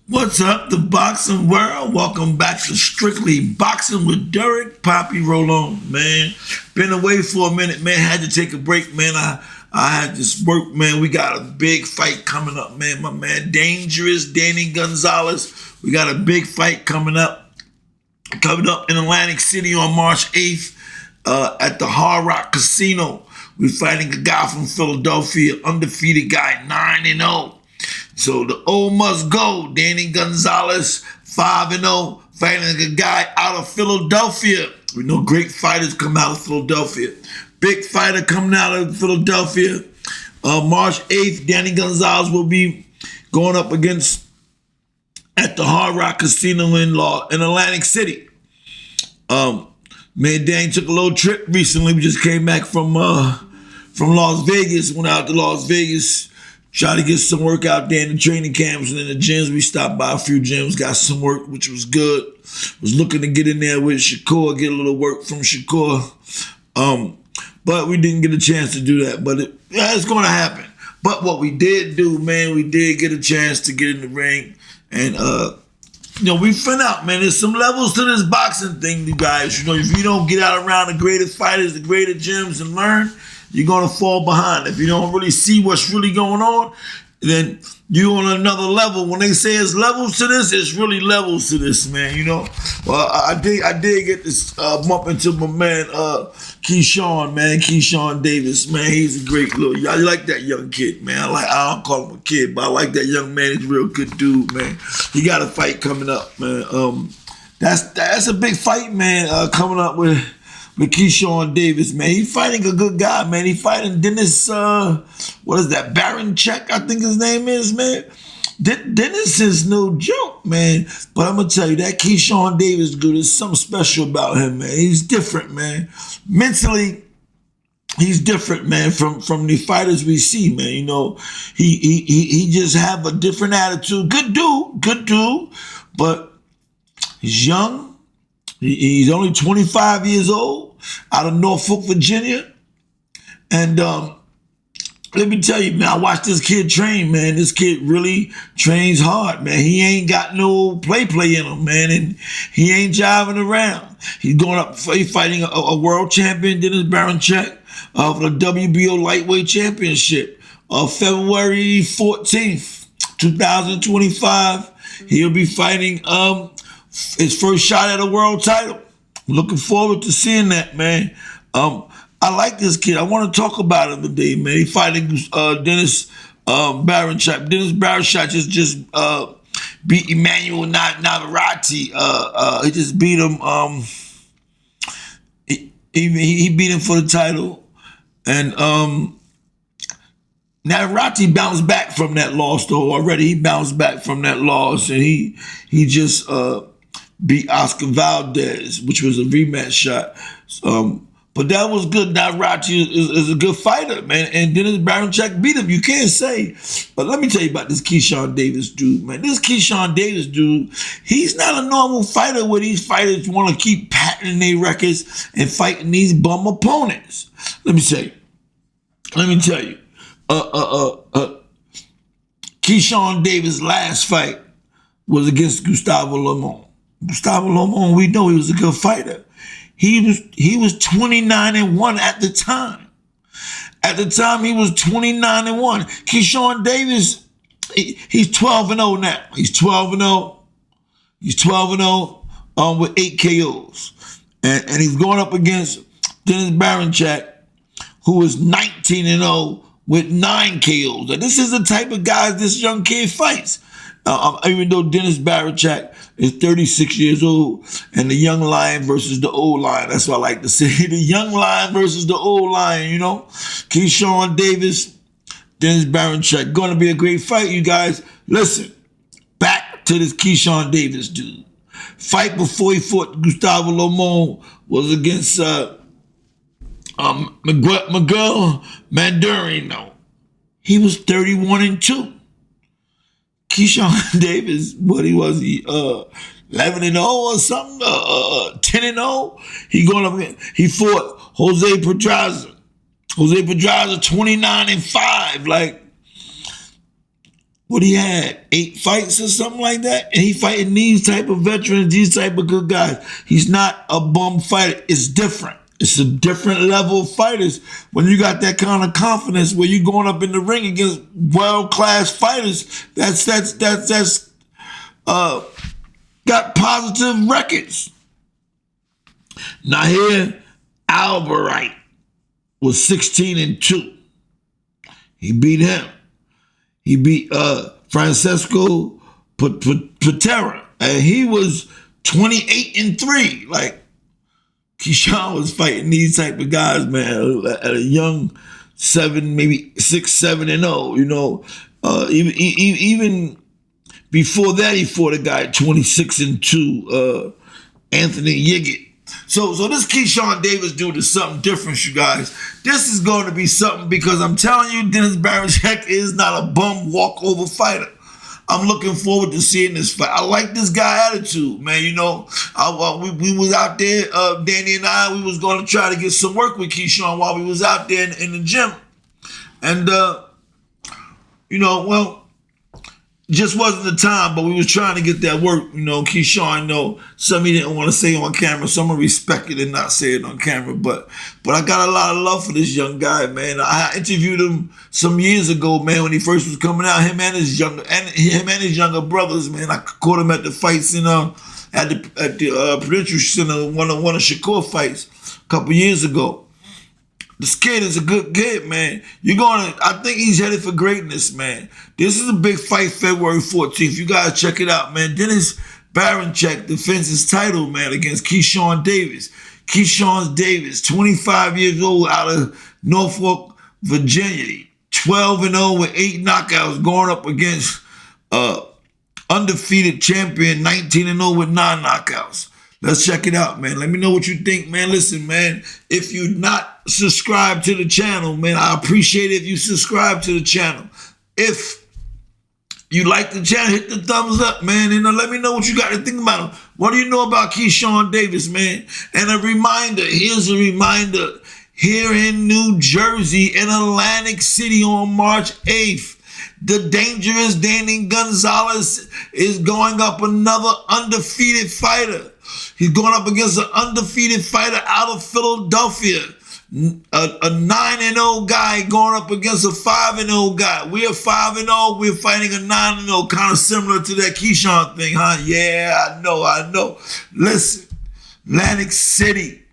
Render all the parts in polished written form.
What's up, the boxing world? Welcome back to Strictly Boxing with Derek Poppy Rolon, man. Been away for a minute, man. Had to take a break, man. I had this work, man. We got a big fight coming up, man. My man, Dangerous Danny Gonzalez. We got a big fight coming up in Atlantic City on March 8th at the Hard Rock Casino. We're fighting a guy from Philadelphia, undefeated guy, 9-0. So the O must go. Danny Gonzalez, 5-0, fighting a guy out of Philadelphia. We know great fighters come out of Philadelphia. Big fighter coming out of Philadelphia. March 8th, Danny Gonzalez will be going up against at the Hard Rock Casino in Atlantic City. Me and Danny took a little trip recently. We just came back from Las Vegas. Went out to Las Vegas. Tried to get some work out there in the training camps and in the gyms. We stopped by a few gyms, got some work, which was good. Was looking to get in there with Shakur, get a little work from Shakur. But we didn't get a chance to do that. But it's going to happen. But what we did do, man, we did get a chance to get in the ring. And, we found out, man, there's some levels to this boxing thing, you guys. If you don't get out around the greatest fighters, the greatest gyms and learn, you're going to fall behind. If you don't really see what's really going on, then you're on another level. When they say it's levels to this, it's really levels to this, man, Well, I did get this bump into my man, Keyshawn Davis, man. He's a great little, I like that young kid, man. I don't call him a kid, but I like that young man. He's a real good dude, man. He got a fight coming up, man. That's a big fight, man, coming up with Keyshawn Davis, man. He's fighting a good guy, man. He's fighting Dennis, Baranchek, I think his name is, man. Dennis is no joke, man. But I'm going to tell you, that Keyshawn Davis dude, there's something special about him, man. He's different, man. Mentally, he's different, man, from the fighters we see, man. He just have a different attitude. Good dude, but he's young. He's only 25 years old, out of Norfolk, Virginia. And let me tell you, man, I watched this kid train, man. This kid really trains hard, man. He ain't got no play in him, man, and he ain't jiving around. He's fighting a world champion, Dennis Baranchek, for the WBO lightweight championship. February 14th, 2025, he'll be fighting his first shot at a world title. Looking forward to seeing that, man. I like this kid. I want to talk about him today, man. He's fighting Dennis Baranchek. Dennis Baranchek just beat Emmanuel Navarrete. He just beat him. He beat him for the title. And Navarrete bounced back from that loss, though. Already he bounced back from that loss. And he just beat Oscar Valdez, which was a rematch shot. But that was good. Navarrete is a good fighter, man. And Dennis Baranchek beat him. You can't say. But let me tell you about this Keyshawn Davis dude, man. This Keyshawn Davis dude, he's not a normal fighter where these fighters want to keep patting their records and fighting these bum opponents. Let me tell you. Keyshawn Davis' last fight was against Gustavo Lemon. Gustavo Lemon, we know he was a good fighter. He was 29-1 at the time. At the time, he was 29-1. Keyshawn Davis, he's 12-0 now. He's 12-0. He's 12-0 with 8 KOs. And he's going up against Dennis Baranchek, who is 19-0 with 9 KOs. And this is the type of guys this young kid fights. Even though Dennis Baranchek is 36 years old, and the young lion versus the old lion. That's what I like to say. The young lion versus the old lion, Keyshawn Davis, Dennis Baranchek. Going to be a great fight, you guys. Listen, back to this Keyshawn Davis dude. Fight before he fought Gustavo Lemon was against Miguel Mandarino. He was 31-2. Keyshawn Davis, what he was, 11-0 or something, 10-0. He fought Jose Pedraza. Jose Pedraza 29-5. Like, what he had, 8 fights or something like that, and he fighting these type of veterans, these type of good guys. He's not a bum fighter. It's different. It's a different level of fighters when you got that kind of confidence where you're going up in the ring against world-class fighters. That's got positive records. Now here, Albright was 16-2. He beat him. He beat Francesco Patera, and he was 28-3. Like, Keyshawn was fighting these type of guys, man, at a young 7, maybe 6, 7-0. You know, even before that, he fought a guy 26-2, Anthony Yiggett. So this Keyshawn Davis dude is something different, you guys. This is going to be something because I'm telling you, Dennis Baranchyk is not a bum walkover fighter. I'm looking forward to seeing this fight. I like this guy attitude, man. You know, we was out there, Danny and I, we was going to try to get some work with Keyshawn while we was out there in the gym. And, you know, well, just wasn't the time, but we was trying to get that work. You know, Keyshawn, you know, something he didn't want to say on camera, so I'm going to respect it and not say it on camera. But I got a lot of love for this young guy, man. I interviewed him some years ago, man, when he first was coming out. Him and his younger brothers, man. I caught him at the fights at the Prudential Center, one of Shakur fights a couple years ago. This kid is a good kid, man. I think he's headed for greatness, man. This is a big fight February 14th. You guys check it out, man. Dennis Baranchyk defends his title, man, against Keyshawn Davis. Keyshawn Davis, 25 years old, out of Norfolk, Virginia. 12-0 with 8 knockouts, going up against undefeated champion, 19-0 with 9 knockouts. Let's check it out, man. Let me know what you think, man. Listen, man, if you're not subscribed to the channel, man, I appreciate it if you subscribe to the channel. If you like the channel, hit the thumbs up, man, and let me know what you got to think about him. What do you know about Keyshawn Davis, man? And a reminder, here's a reminder, here in New Jersey, in Atlantic City on March 8th, the dangerous Danny Gonzalez is going up another undefeated fighter. He's going up against an undefeated fighter out of Philadelphia. A 9-0 guy going up against a 5-0 guy. We're 5-0. We're fighting a 9-0, kind of similar to that Keyshawn thing, huh? Yeah, I know. Listen, Atlantic City,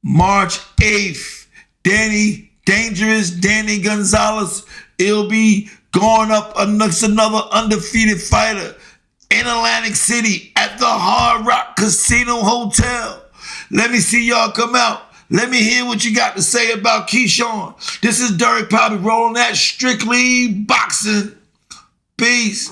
March 8th. Dangerous Danny Gonzalez. He'll be going up against another undefeated fighter in Atlantic City at the Hard Rock Casino Hotel. Let me see y'all come out. Let me hear what you got to say about Keyshawn. This is Derek Poppy rolling that Strictly Boxing. Peace.